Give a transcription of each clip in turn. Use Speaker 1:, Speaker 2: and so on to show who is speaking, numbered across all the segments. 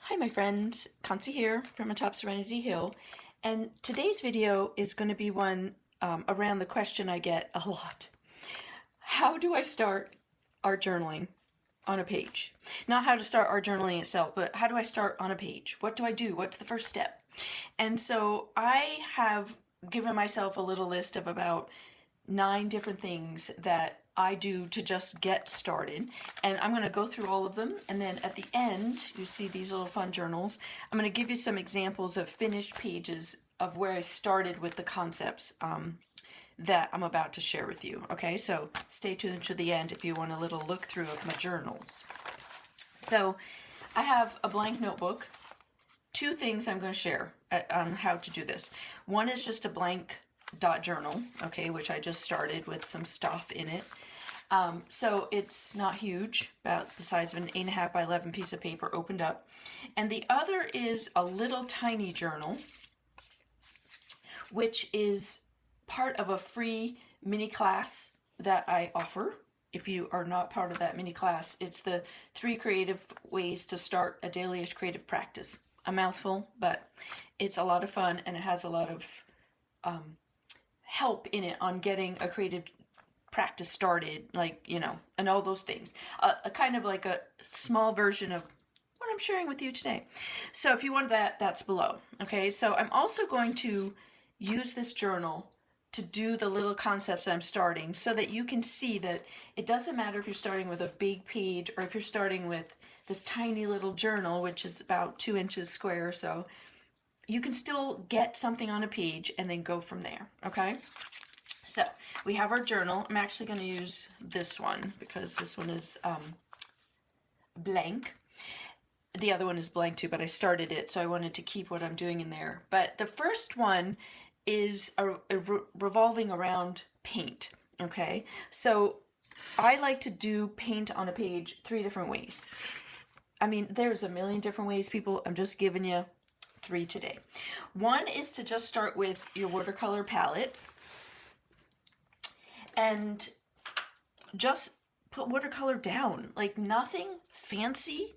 Speaker 1: Hi my friends, Concy here from atop Serenity Hill, and today's video is going to be one around the question I get a lot. How do I start art journaling on a page? Not how to start art journaling itself, but how do I start on a page? What do I do? What's the first step? And so I have given myself a little list of about 9 different things that I do to just get started, and I'm going to go through all of them, and then at the end you see these little fun journals. I'm going to give you some examples of finished pages of where I started with the concepts that I'm about to share with you. Okay, so stay tuned to the end if you want a little look through of my journals. So I have a blank notebook. 2 things I'm going to share on how to do this. One is just a blank dot journal, okay, which I just started with some stuff in it. So it's not huge, about the size of an 8.5 by 11 piece of paper opened up. And the other is a little tiny journal, which is part of a free mini class that I offer. If you are not part of that mini class, it's the 3 creative ways to start a daily-ish creative practice. A mouthful, but it's a lot of fun, and it has a lot of help in it on getting a creative practice started, like, you know, and all those things. A kind of like a small version of what I'm sharing with you today. So if you want that, that's below. Okay, so I'm also going to use this journal to do the little concepts I'm starting so that you can see that it doesn't matter if you're starting with a big page or if you're starting with this tiny little journal, which is about 2 inches square, so you can still get something on a page and then go from there, okay? So we have our journal. I'm actually going to use this one because this one is blank. The other one is blank too, but I started it, so I wanted to keep what I'm doing in there. But the first one is revolving around paint, okay? So I like to do paint on a page 3 different ways. I mean, there's a million different ways, people. I'm just giving you 3 today. One is to just start with your watercolor palette and just put watercolor down, like nothing fancy.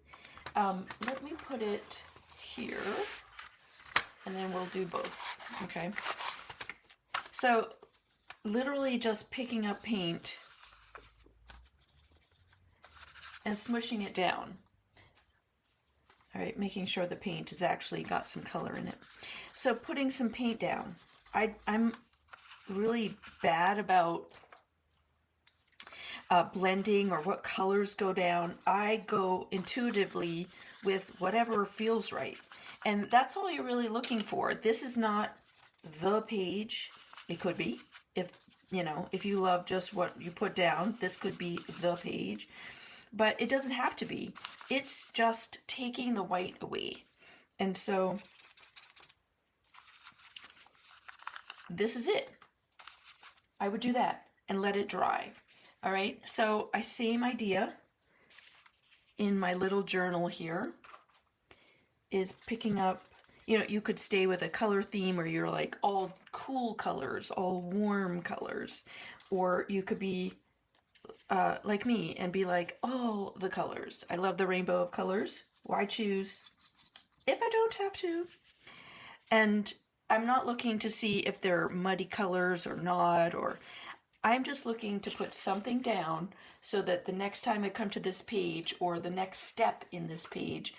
Speaker 1: Let me put it here and then we'll do both, okay? So literally just picking up paint and smushing it down. All right, making sure the paint has actually got some color in it. So putting some paint down. I'm really bad about blending or what colors go down. I go intuitively with whatever feels right. And that's all you're really looking for. This is not the page. It could be. If, you know, if you love just what you put down, this could be the page. But it doesn't have to be. It's just taking the white away. And so this is it. I would do that and let it dry. All right, so same idea in my little journal here is picking up, you know, you could stay with a color theme where you're like all cool colors, all warm colors, or you could be like me and be like, all the colors. I love the rainbow of colors. Why choose if I don't have to? And I'm not looking to see if they're muddy colors or not, or I'm just looking to put something down so that the next time I come to this page or the next step in this page,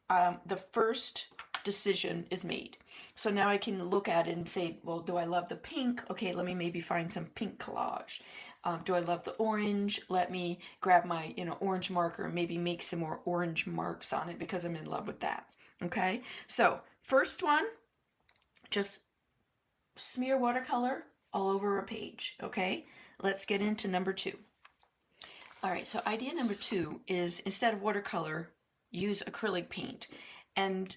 Speaker 1: the first decision is made. So now I can look at it and say, well, do I love the pink? Okay, let me maybe find some pink collage. Do I love the orange? Let me grab my, orange marker and maybe make some more orange marks on it because I'm in love with that. Okay, so first one, just smear watercolor all over a page. Okay, let's get into number 2. All right, so idea number 2 is instead of watercolor, use acrylic paint. And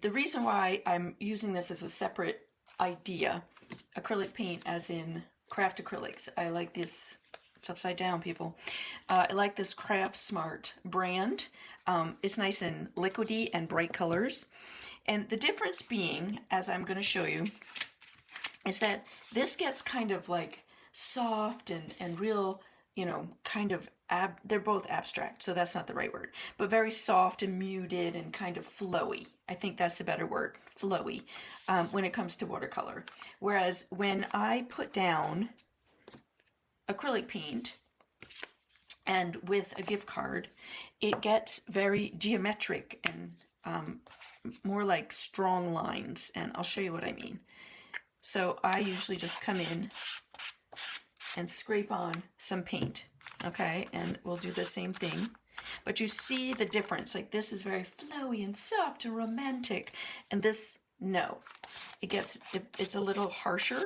Speaker 1: the reason why I'm using this as a separate idea, acrylic paint as in craft acrylics. I like this, it's upside down, people. I like this Craft Smart brand. It's nice and liquidy and bright colors. And the difference being, as I'm going to show you, is that this gets kind of like soft and real you know, kind of, they're both abstract, so that's not the right word, but very soft and muted and kind of flowy. I think that's a better word, flowy, when it comes to watercolor. Whereas when I put down acrylic paint and with a gift card, it gets very geometric and more like strong lines, and I'll show you what I mean. So I usually just come in and scrape on some paint, okay? And we'll do the same thing. But you see the difference. Like this is very flowy and soft and romantic. And this, no. It's a little harsher.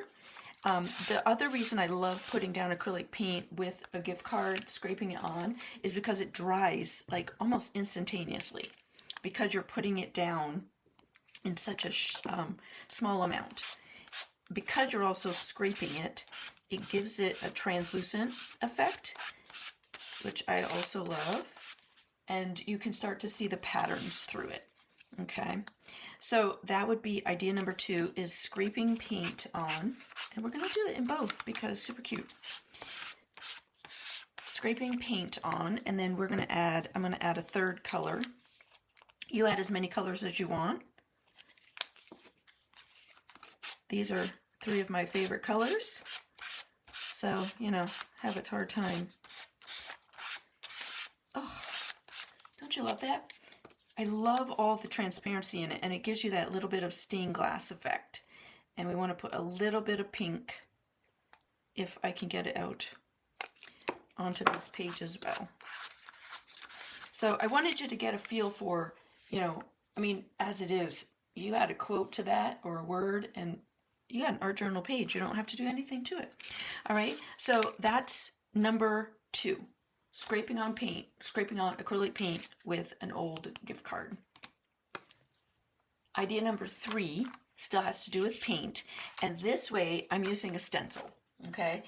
Speaker 1: The other reason I love putting down acrylic paint with a gift card, scraping it on, is because it dries like almost instantaneously. Because you're putting it down in such a small amount. Because you're also scraping it, it gives it a translucent effect, which I also love, and you can start to see the patterns through it, okay? So that would be idea number 2, is scraping paint on, and we're gonna do it in both because super cute. Scraping paint on, and then I'm gonna add a third color. You add as many colors as you want. These are 3 of my favorite colors. So, you know, have a hard time. Oh, don't you love that? I love all the transparency in it, and it gives you that little bit of stained glass effect. And we want to put a little bit of pink, if I can get it out, onto this page as well. So I wanted you to get a feel for, you know, I mean, as it is, you add a quote to that or a word, and you got an art journal page. You don't have to do anything to it. All right, so that's number 2, scraping on acrylic paint with an old gift card. Idea number 3 still has to do with paint, and this way I'm using a stencil, okay?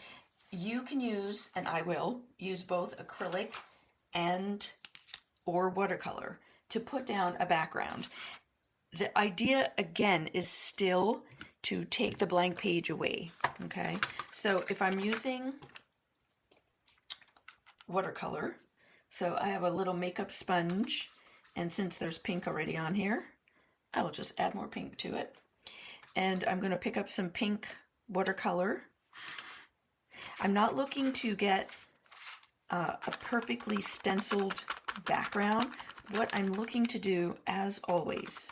Speaker 1: You can use, and I will, use both acrylic or watercolor to put down a background. The idea, again, is still to take the blank page away, okay? So if I'm using watercolor, so I have a little makeup sponge, and since there's pink already on here, I will just add more pink to it. And I'm going to pick up some pink watercolor. I'm not looking to get a perfectly stenciled background. What I'm looking to do, as always,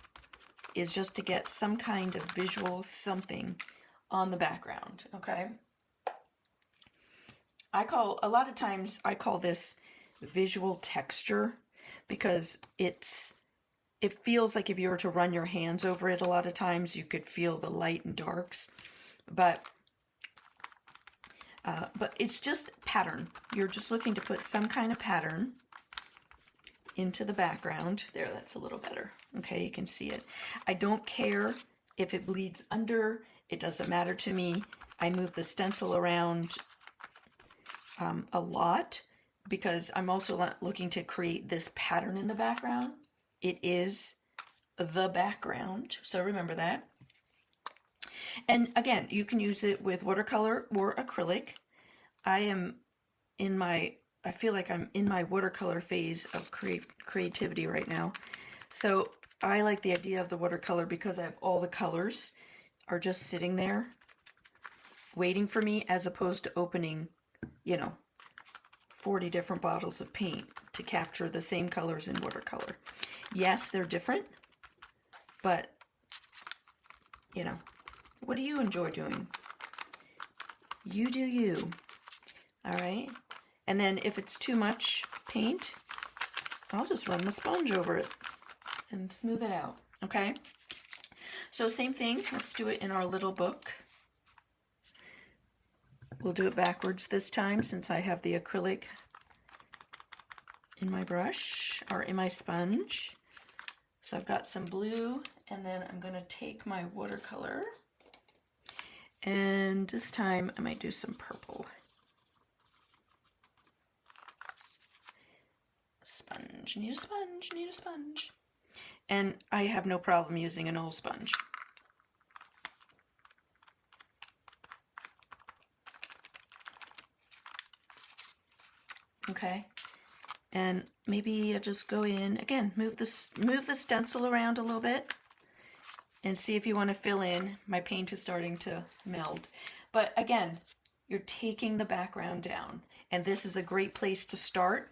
Speaker 1: is just to get some kind of visual something on the background, okay? A lot of times I call this visual texture because it feels like if you were to run your hands over it a lot of times, you could feel the light and darks, but it's just pattern. You're just looking to put some kind of pattern into the background. There, that's a little better. Okay, you can see it. I don't care if it bleeds under. It doesn't matter to me. I move the stencil around a lot because I'm also looking to create this pattern in the background. It is the background, so remember that. And again, you can use it with watercolor or acrylic. I feel like I'm in my watercolor phase of creativity right now. So I like the idea of the watercolor because I have all the colors are just sitting there waiting for me, as opposed to opening, 40 different bottles of paint to capture the same colors in watercolor. Yes, they're different, but, what do you enjoy doing? You do you, all right? And then if it's too much paint, I'll just run the sponge over it and smooth it out, okay? So same thing, let's do it in our little book. We'll do it backwards this time since I have the acrylic in my brush, or in my sponge. So I've got some blue, and then I'm gonna take my watercolor, and this time I might do some purple. Sponge, need a sponge, need a sponge. And I have no problem using an old sponge. okay? And maybe I'll just go in, again, move the stencil around a little bit and see if you want to fill in. My paint is starting to meld. But again, you're taking the background down. And this is a great place to start.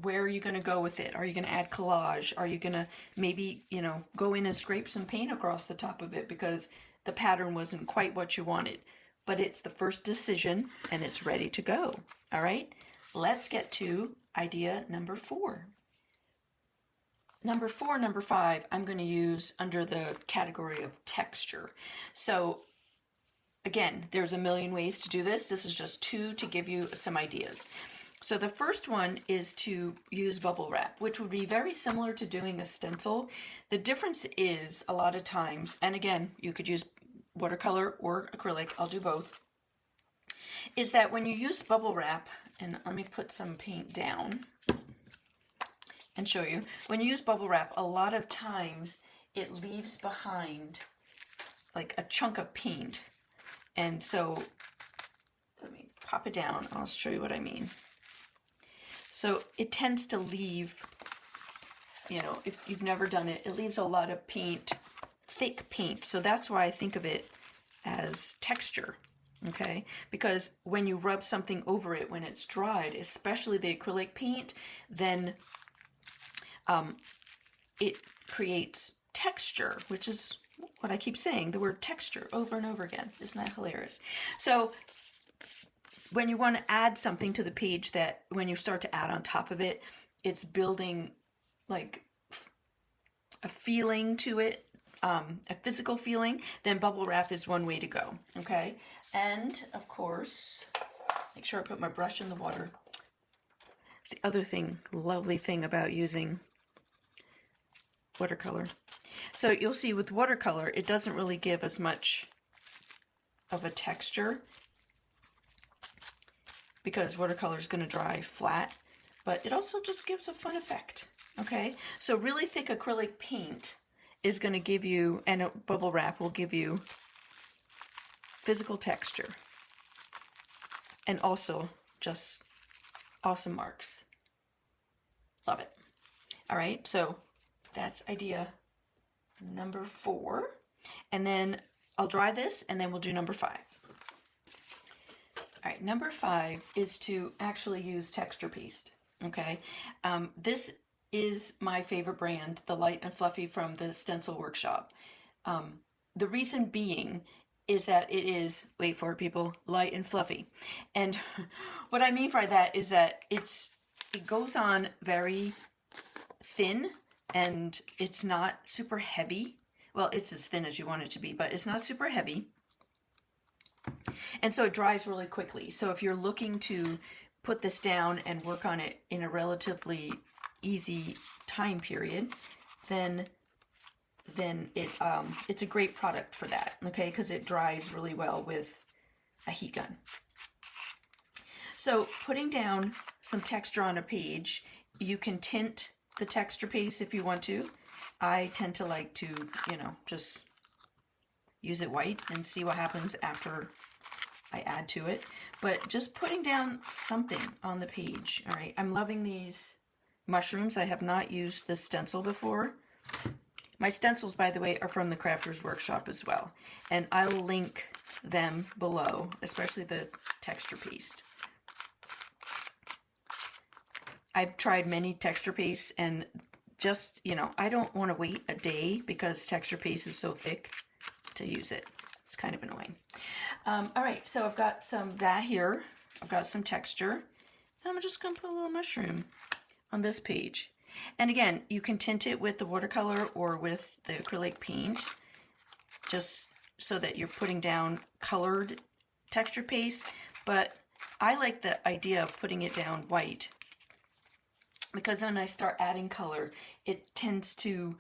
Speaker 1: Where are you going to go with it? Are you going to add collage? Are you going to maybe, you know, go in and scrape some paint across the top of it because the pattern wasn't quite what you wanted? But it's the first decision and it's ready to go. All right, let's get to idea number 4. Number 4, number 5, I'm going to use under the category of texture. So again, there's a million ways to do this. This is just 2 to give you some ideas. So the first one is to use bubble wrap, which would be very similar to doing a stencil. The difference is a lot of times, and again, you could use watercolor or acrylic, I'll do both, is that when you use bubble wrap, and let me put some paint down and show you. When you use bubble wrap, a lot of times it leaves behind like a chunk of paint. And so let me pop it down. I'll show you what I mean. So it tends to leave, you know, if you've never done it, it leaves a lot of paint, thick paint. So that's why I think of it as texture. Okay, because when you rub something over it when it's dried, especially the acrylic paint, then it creates texture, which is what I keep saying, the word texture over and over again. Isn't that hilarious? So when you want to add something to the page, that when you start to add on top of it, it's building like a feeling to it, a physical feeling, then bubble wrap is one way to go. Okay. And of course, make sure I put my brush in the water. It's the other thing, lovely thing about using watercolor. So you'll see with watercolor, it doesn't really give as much of a texture because watercolor is going to dry flat, but it also just gives a fun effect. Okay, so really thick acrylic paint is going to give you, and a bubble wrap will give you physical texture and also just awesome marks. Love it. All right, so that's idea number 4, and then I'll dry this and then we'll do number 5. All right, number 5 is to actually use texture paste. Okay, this is my favorite brand, the Light and Fluffy from the Stencil Workshop. The reason being is that it is, wait for it people, light and fluffy. And what I mean by that is that it goes on very thin and it's not super heavy. Well, it's as thin as you want it to be, but it's not super heavy. And so it dries really quickly. So if you're looking to put this down and work on it in a relatively easy time period, then it's a great product for that, okay, because it dries really well with a heat gun. So putting down some texture on a page, you can tint the texture paste if you want to. I tend to like to, you know, just use it white and see what happens after I add to it. But just putting down something on the page, all right. I'm loving these mushrooms. I have not used this stencil before. My stencils, by the way, are from the Crafters Workshop as well. And I'll link them below, especially the texture paste. I've tried many texture pastes and just, you know, I don't want to wait a day because texture paste is so thick to use it. It's kind of annoying. All right, so I've got some of that here. I've got some texture. And I'm just going to put a little mushroom on this page. And again, you can tint it with the watercolor or with the acrylic paint, just so that you're putting down colored texture paste. But I like the idea of putting it down white, because when I start adding color, it tends to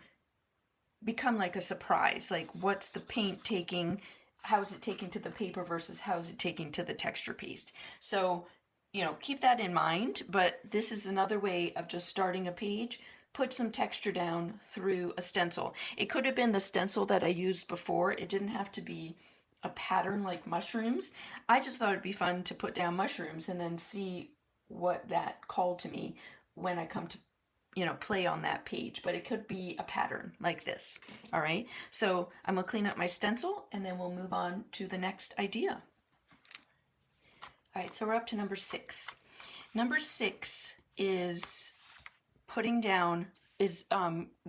Speaker 1: become like a surprise. Like, what's the paint taking? How is it taking to the paper versus how is it taking to the texture paste? So, you know, keep that in mind, but this is another way of just starting a page. Put some texture down through a stencil. It could have been the stencil that I used before. It didn't have to be a pattern like mushrooms. I just thought it'd be fun to put down mushrooms and then see what that called to me when I come to, play on that page, but it could be a pattern like this. All right, so I'm gonna clean up my stencil and then we'll move on to the next idea. All right, so we're up to number 6. Number 6 is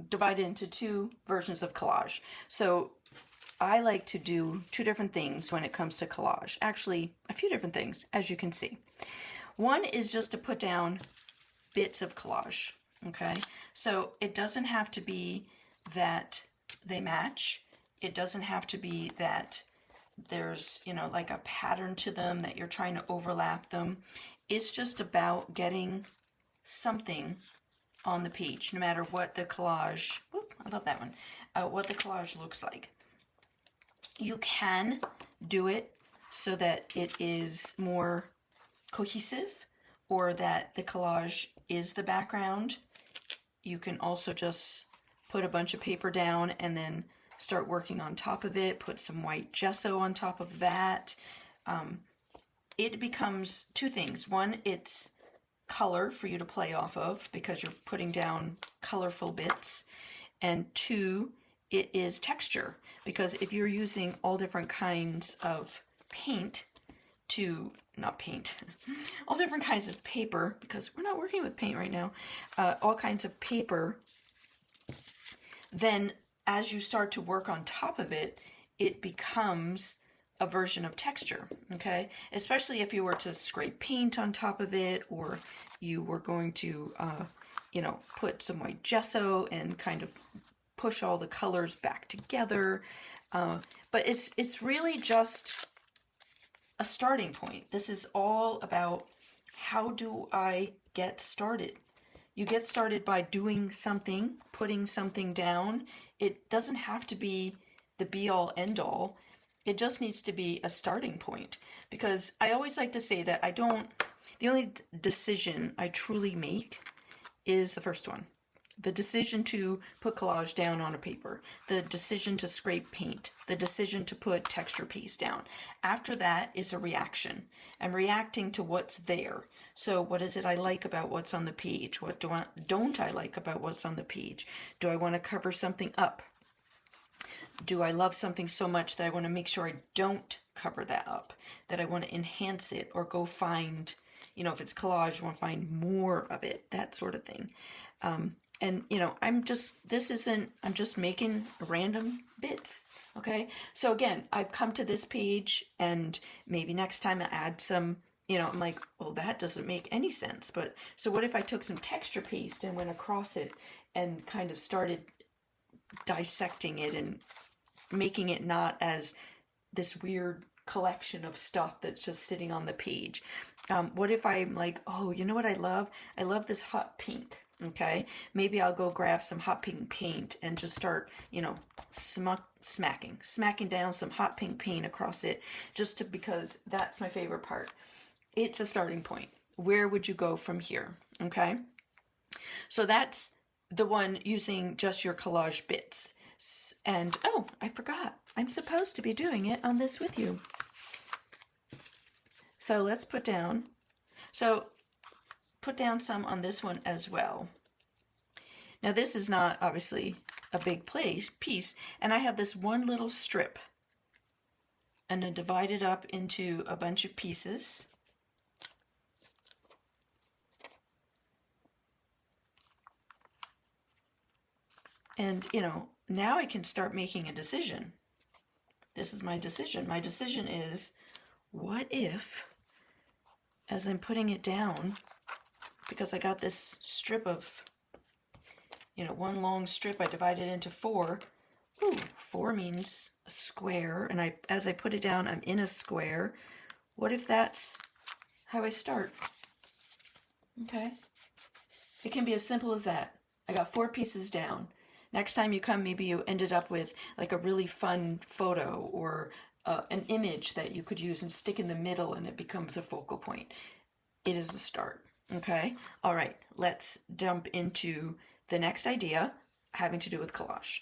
Speaker 1: divided into 2 versions of collage. So I like to do 2 different things when it comes to collage. Actually, a few different things, as you can see. One is just to put down bits of collage, okay? So it doesn't have to be that they match. It doesn't have to be that there's, like a pattern to them that you're trying to overlap them. It's just about getting something on the page, no matter what the collage, I love that one, what the collage looks like. You can do it so that it is more cohesive, or that the collage is the background. You can also just put a bunch of paper down and then start working on top of it, put some white gesso on top of that. It becomes 2 things. One, it's color for you to play off of because you're putting down colorful bits. And 2, it is texture, because if you're using all different kinds of paint all different kinds of paper, because we're not working with paint right now, all kinds of paper, then as you start to work on top of it, it becomes a version of texture, okay? Especially if you were to scrape paint on top of it, or you were going to, put some white gesso and kind of push all the colors back together. But it's really just a starting point. This is all about, how do I get started? You get started by doing something, putting something down. It doesn't have to be the be-all, end-all. It just needs to be a starting point. Because I always like to say that the only decision I truly make is the first one. The decision to put collage down on a paper, the decision to scrape paint, the decision to put texture piece down. After that is a reaction. I'm reacting to what's there. So what is it I like about what's on the page? What don't I like about what's on the page? Do I want to cover something up? Do I love something so much that I want to make sure I don't cover that up, that I want to enhance it or go find, if it's collage, I want to find more of it, that sort of thing. And, I'm just making random bits, okay? So again, I've come to this page, and maybe next time I add some, I'm like, well, that doesn't make any sense. But so what if I took some texture paste and went across it and kind of started dissecting it and making it not as this weird collection of stuff that's just sitting on the page. What if I'm like, oh, you know what I love? I love this hot pink. Okay, maybe I'll go grab some hot pink paint and just start, smacking down some hot pink paint across it, because that's my favorite part. It's a starting point. Where would you go from here? Okay, so that's the one using just your collage bits. And oh, I forgot, I'm supposed to be doing it on this with you. So let's put down some on this one as well. Now this is not obviously a big piece, and I have this one little strip, and I divide it up into a bunch of pieces. And, now I can start making a decision. This is my decision. My decision is, what if, as I'm putting it down, because I got this strip of, one long strip, I divided it into 4. Ooh, 4 means a square, and as I put it down, I'm in a square. What if that's how I start? Okay. It can be as simple as that. I got 4 pieces down. Next time you come, maybe you ended up with like a really fun photo or an image that you could use and stick in the middle, and it becomes a focal point. It is a start. Okay. All right. Let's jump into the next idea having to do with collage.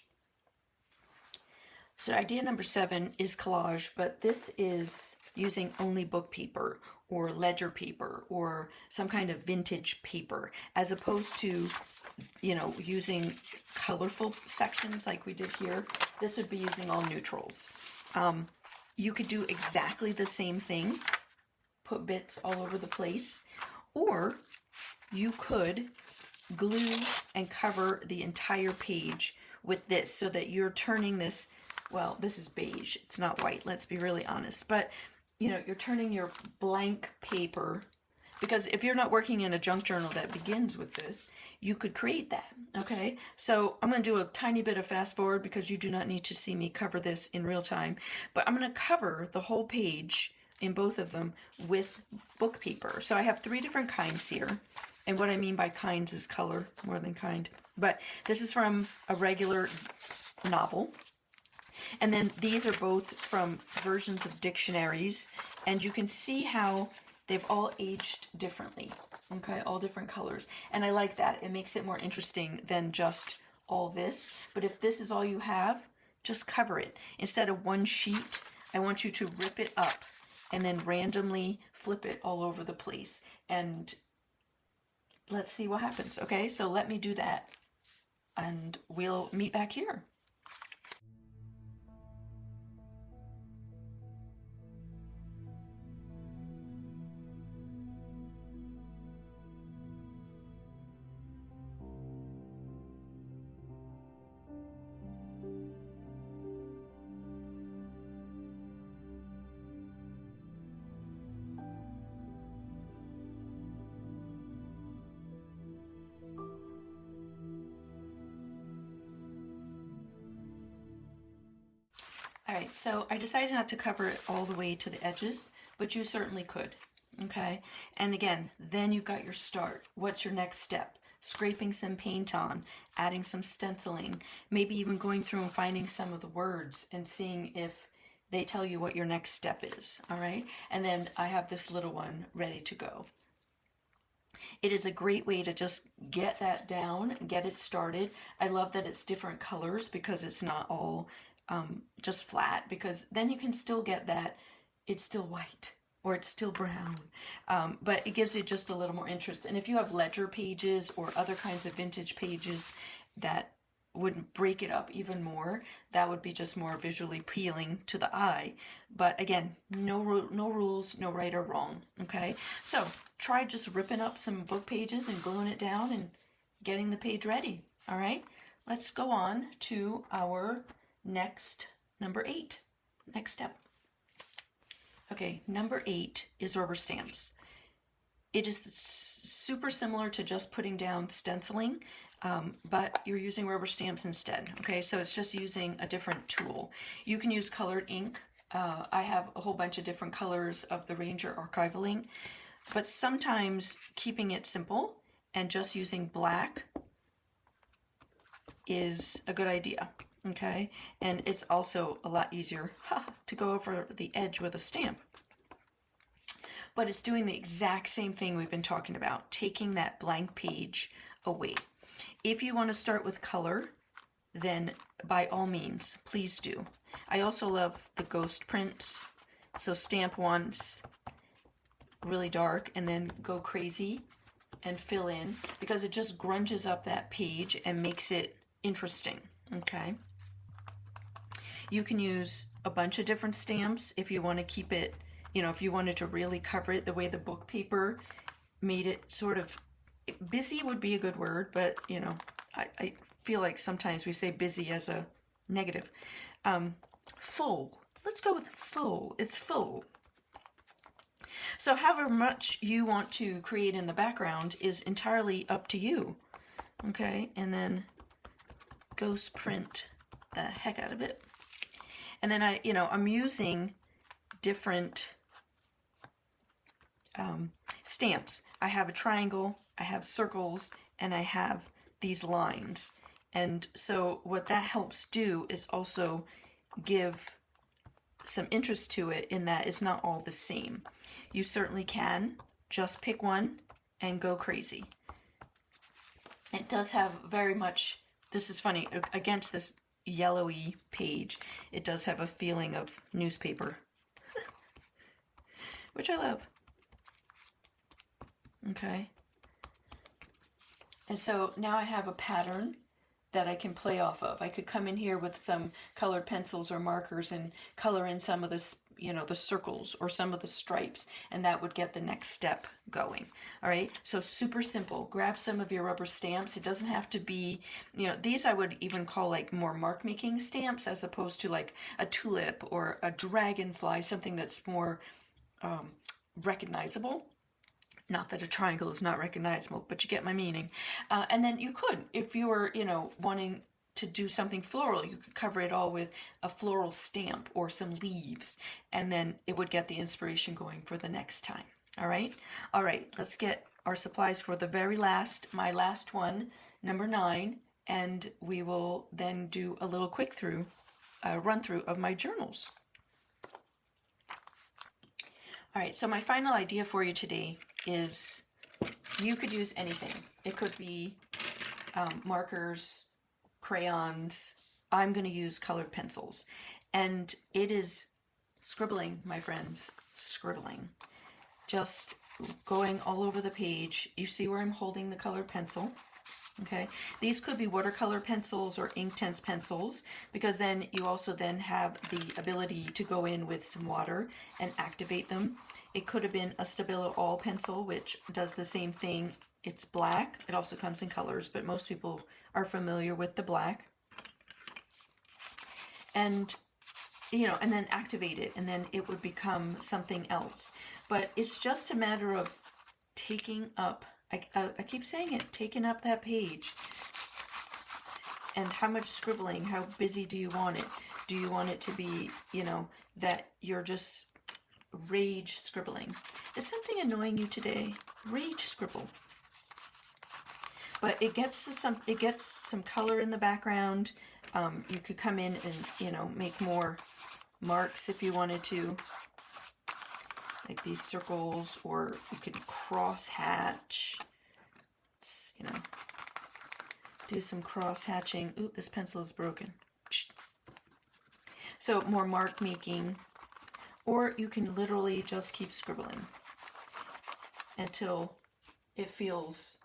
Speaker 1: So idea number 7 is collage, but this is using only book paper or ledger paper or some kind of vintage paper, as opposed to, you know, using colorful sections like we did here. This would be using all neutrals. You could do exactly the same thing, put bits all over the place, or you could glue and cover the entire page with this so that you're turning this, well, this is beige, it's not white, let's be really honest, but you know, you're turning your blank paper, because if you're not working in a junk journal that begins with this, you could create that, okay? So I'm going to do a tiny bit of fast forward because you do not need to see me cover this in real time, but I'm going to cover the whole page in both of them with book paper. So I have 3 different kinds here, and what I mean by kinds is color more than kind, but this is from a regular novel. And then these are both from versions of dictionaries, and you can see how they've all aged differently, okay, all different colors. And I like that. It makes it more interesting than just all this. But if this is all you have, just cover it. Instead of one sheet, I want you to rip it up and then randomly flip it all over the place. And let's see what happens, okay? So let me do that, and we'll meet back here. All right, so I decided not to cover it all the way to the edges, but you certainly could, okay? And again, then you've got your start. What's your next step? Scraping some paint on, adding some stenciling, maybe even going through and finding some of the words and seeing if they tell you what your next step is, all right? And then I have this little one ready to go. It is a great way to just get that down, get it started. I love that it's different colors because it's not all just flat, because then you can still get that it's still white or it's still brown, but it gives you just a little more interest. And if you have ledger pages or other kinds of vintage pages that would break it up even more, that would be just more visually appealing to the eye. But again, no rules, no right or wrong, okay? So try just ripping up some book pages and gluing it down and getting the page ready, all right? Let's go on to our next, number 8, next step. Okay, number 8 is rubber stamps. It is super similar to just putting down stenciling, but you're using rubber stamps instead. Okay, so it's just using a different tool. You can use colored ink. I have a whole bunch of different colors of the Ranger archival ink, but sometimes keeping it simple and just using black is a good idea. Okay, and it's also a lot easier to go over the edge with a stamp. But it's doing the exact same thing we've been talking about, taking that blank page away. If you want to start with color, then by all means, please do. I also love the ghost prints, so stamp once really dark and then go crazy and fill in, because it just grunges up that page and makes it interesting, okay? You can use a bunch of different stamps if you want to keep it, you know, if you wanted to really cover it the way the book paper made it sort of, busy would be a good word, but, you know, I feel like sometimes we say busy as a negative. Full. Let's go with full. It's full. So however much you want to create in the background is entirely up to you. Okay, and then ghost print the heck out of it. And then I'm using different stamps. I have a triangle, I have circles, and I have these lines. And so what that helps do is also give some interest to it, in that it's not all the same. You certainly can just pick one and go crazy. It does have very much, this is funny, against this yellowy page. It does have a feeling of newspaper, which I love. Okay. And so now I have a pattern that I can play off of. I could come in here with some colored pencils or markers and color in some of this, you know, the circles or some of the stripes, and that would get the next step going. All right, so super simple. Grab some of your rubber stamps. It doesn't have to be, you know, these I would even call like more mark making stamps as opposed to like a tulip or a dragonfly, something that's more recognizable. Not that a triangle is not recognizable, but you get my meaning. And then you could, if you were, you know, wanting to do something floral, you could cover it all with a floral stamp or some leaves, and then it would get the inspiration going for the next time. All right? All right, let's get our supplies for the very last, my last one, number 9, and we will then do a little quick run through of my journals. All right, so my final idea for you today is you could use anything. It could be markers, crayons. I'm going to use colored pencils. And it is scribbling, my friends, scribbling. Just going all over the page. You see where I'm holding the colored pencil. Okay, these could be watercolor pencils or Inktense pencils, because then you also then have the ability to go in with some water and activate them. It could have been a Stabilo All pencil, which does the same thing. It's black. It also comes in colors, but most people are familiar with the black. And, you know, and then activate it, and then it would become something else. But it's just a matter of taking up, I keep saying it, taking up that page. And how much scribbling, how busy do you want it? Do you want it to be, you know, that you're just rage scribbling? Is something annoying you today? Rage scribble. But it gets some color in the background. You could come in and, you know, make more marks if you wanted to, like these circles, or you could cross hatch. You know, do some cross hatching. Oop, this pencil is broken. So more mark making, or you can literally just keep scribbling until it feels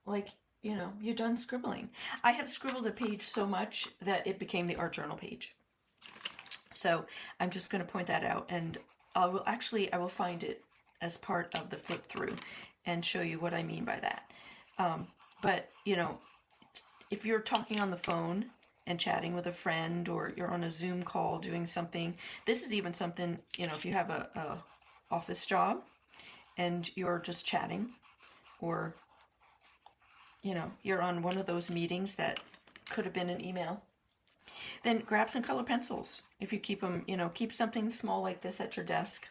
Speaker 1: like, you know, you're done scribbling. I have scribbled a page so much that it became the art journal page. So I'm just going to point that out, and I will find it as part of the flip through and show you what I mean by that. But, you know, if you're talking on the phone and chatting with a friend, or you're on a Zoom call doing something, this is even something, you know, if you have a office job and you're just chatting, or, you know, you're on one of those meetings that could have been an email, then grab some color pencils. If you keep them, you know, keep something small like this at your desk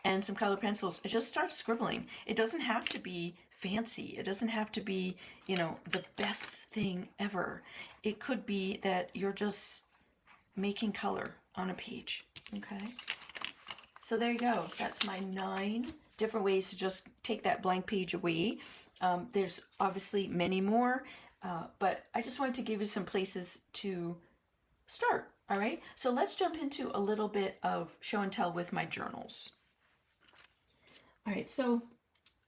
Speaker 1: and some color pencils, and just start scribbling. It doesn't have to be fancy. It doesn't have to be, you know, the best thing ever. It could be that you're just making color on a page. Okay. So there you go. That's my 9 different ways to just take that blank page away. There's obviously many more, but I just wanted to give you some places to start. All right. So let's jump into a little bit of show and tell with my journals. All right. So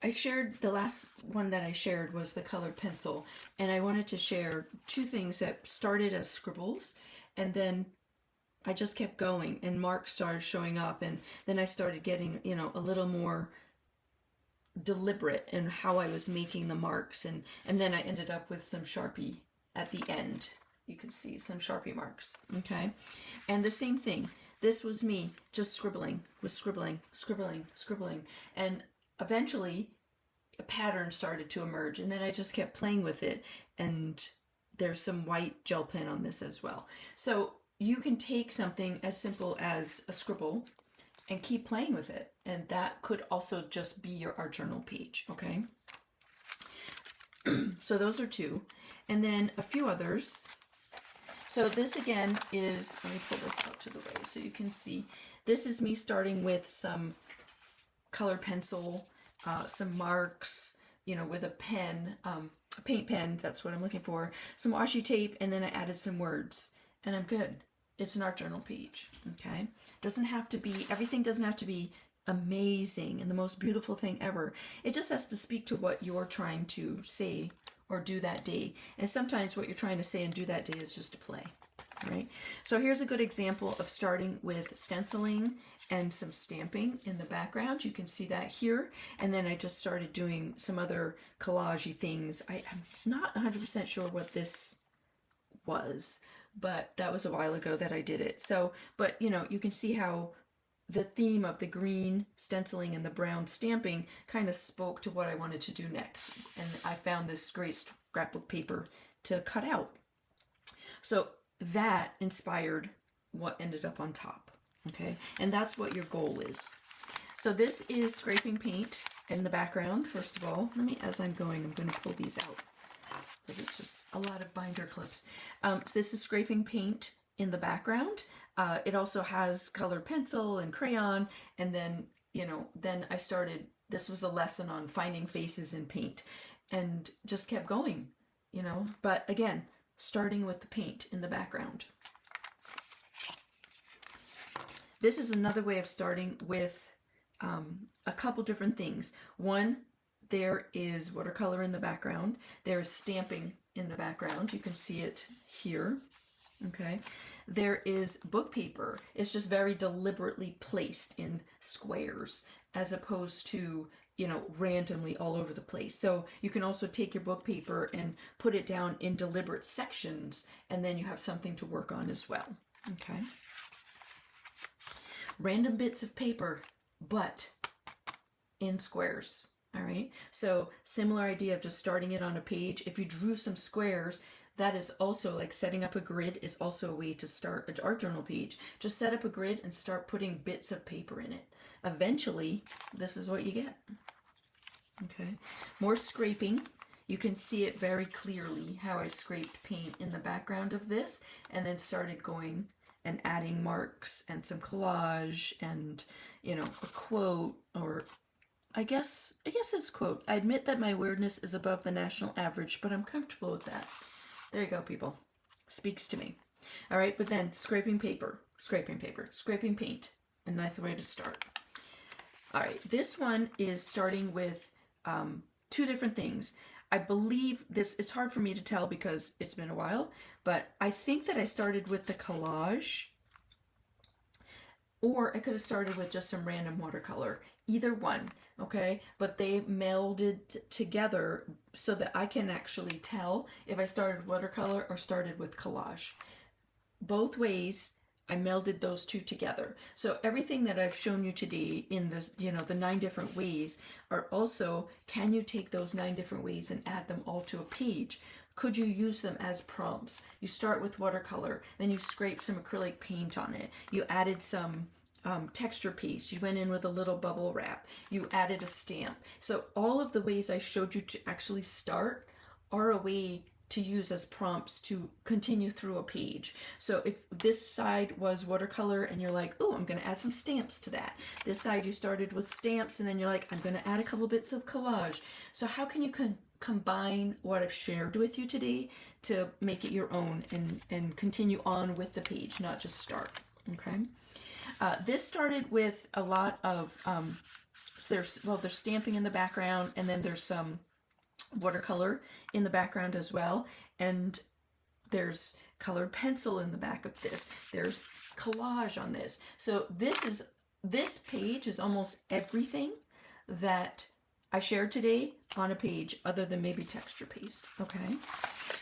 Speaker 1: I shared, the last one that I shared was the colored pencil, and I wanted to share 2 things that started as scribbles, and then I just kept going, and marks started showing up, and then I started getting, you know, a little more deliberate in how I was making the marks, and then I ended up with some Sharpie at the end. You can see some Sharpie marks, okay? And the same thing, this was me just scribbling, and eventually a pattern started to emerge, and then I just kept playing with it, and there's some white gel pen on this as well. So you can take something as simple as a scribble and keep playing with it, and that could also just be your art journal page, okay? So those are 2, and then a few others. So this again is, let me pull this out to the way so you can see. This is me starting with some colored pencil, some marks, you know, with a pen, a paint pen, that's what I'm looking for, some washi tape, and then I added some words, and I'm good. It's an art journal page, okay? Doesn't have to be, everything doesn't have to be amazing and the most beautiful thing ever. It just has to speak to what you're trying to say or do that day. And sometimes what you're trying to say and do that day is just a play, right? So here's a good example of starting with stenciling and some stamping in the background. You can see that here. And then I just started doing some other collage-y things. I'm not 100% sure what this was, but that was a while ago that I did it. So, but you know, you can see how the theme of the green stenciling and the brown stamping kind of spoke to what I wanted to do next. And I found this great scrapbook paper to cut out. So that inspired what ended up on top, okay? And that's what your goal is. So this is scraping paint in the background. First of all, as I'm going to pull these out because it's just a lot of binder clips. This is scraping paint in the background. It also has colored pencil and crayon, and then, you know, then I started, this was a lesson on finding faces in paint, and just kept going, you know, but again, starting with the paint in the background. This is another way of starting with a couple different things. One, there is watercolor in the background. There is stamping in the background. You can see it here, okay? There is book paper. It's just very deliberately placed in squares as opposed to, you know, randomly all over the place. So you can also take your book paper and put it down in deliberate sections, and then you have something to work on as well, okay? Random bits of paper, but in squares, all right? So similar idea of just starting it on a page. If you drew some squares, that is also like setting up a grid is also a way to start an art journal page. Just set up a grid and start putting bits of paper in it. Eventually, this is what you get. Okay, more scraping. You can see it very clearly how I scraped paint in the background of this and then started going and adding marks and some collage and, you know, a quote, or I guess it's quote. I admit that my weirdness is above the national average, but I'm comfortable with that. There you go, people. Speaks to me. All right, but then scraping paper, scraping paint, a nice way to start. All right, this one is starting with two different things. I believe this, it's hard for me to tell because it's been a while, but I think that I started with the collage, or I could have started with just some random watercolor. Either one, okay? But they melded together so that I can actually tell if I started watercolor or started with collage. Both ways, I melded those two together. So everything that I've shown you today in the, you know, the 9 different ways are also, can you take those 9 different ways and add them all to a page? Could you use them as prompts? You start with watercolor, then you scrape some acrylic paint on it. You added some texture paste. You went in with a little bubble wrap. You added a stamp. So all of the ways I showed you to actually start are a way to use as prompts to continue through a page. So if this side was watercolor and you're like, oh, I'm going to add some stamps to that. This side you started with stamps and then you're like, I'm going to add a couple bits of collage. So how can you combine what I've shared with you today to make it your own and continue on with the page, not just start, okay? This started with a lot of, there's stamping in the background, and then there's some watercolor in the background as well, and there's colored pencil in the back of this. There's collage on this. So this page is almost everything that I shared today on a page other than maybe texture paste, okay?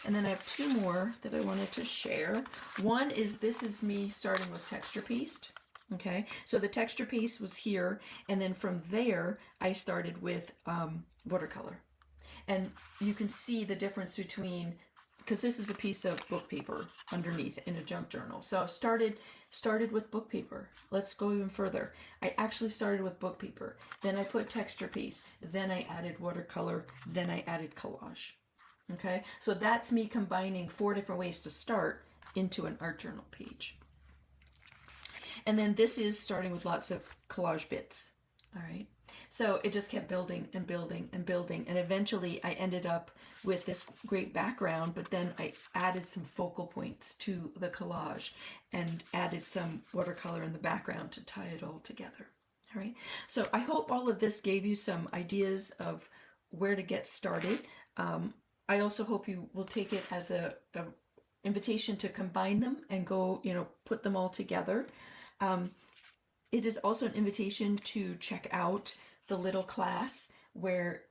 Speaker 1: And then I have 2 more that I wanted to share. One is, this is me starting with texture paste. Okay, so the texture paste was here, and then from there I started with watercolor. And you can see the difference between, because this is a piece of book paper underneath in a junk journal. So I started with book paper. Let's go even further. I actually started with book paper. Then I put texture paste. Then I added watercolor. Then I added collage. Okay, so that's me combining 4 different ways to start into an art journal page. And then this is starting with lots of collage bits, all right? So it just kept building and building and building. And eventually I ended up with this great background, but then I added some focal points to the collage and added some watercolor in the background to tie it all together. All right. So I hope all of this gave you some ideas of where to get started. I also hope you will take it as a invitation to combine them and go, put them all together. It is also an invitation to check out the little class where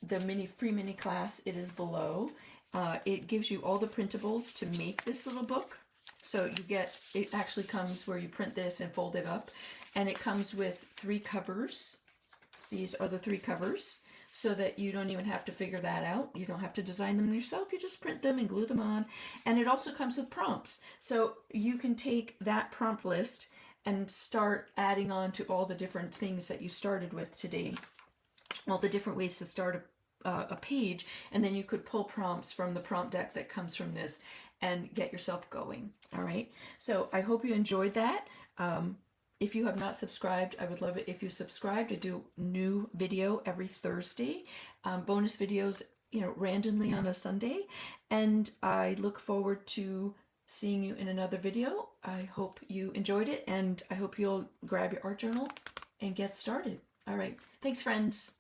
Speaker 1: the free mini class, it is below. It gives you all the printables to make this little book. So it actually comes where you print this and fold it up, and it comes with 3 covers. These are the 3 covers, so that you don't even have to figure that out. You don't have to design them yourself. You just print them and glue them on. And it also comes with prompts. So you can take that prompt list and start adding on to all the different things that you started with today, all the different ways to start a page, and then you could pull prompts from the prompt deck that comes from this and get yourself going. All right, so I hope you enjoyed that. If you have not subscribed, I would love it if you subscribed. I do new video every Thursday, bonus videos, randomly on a Sunday, and I look forward to seeing you in another video. I hope you enjoyed it, and I hope you'll grab your art journal and get started. All right. Thanks, friends.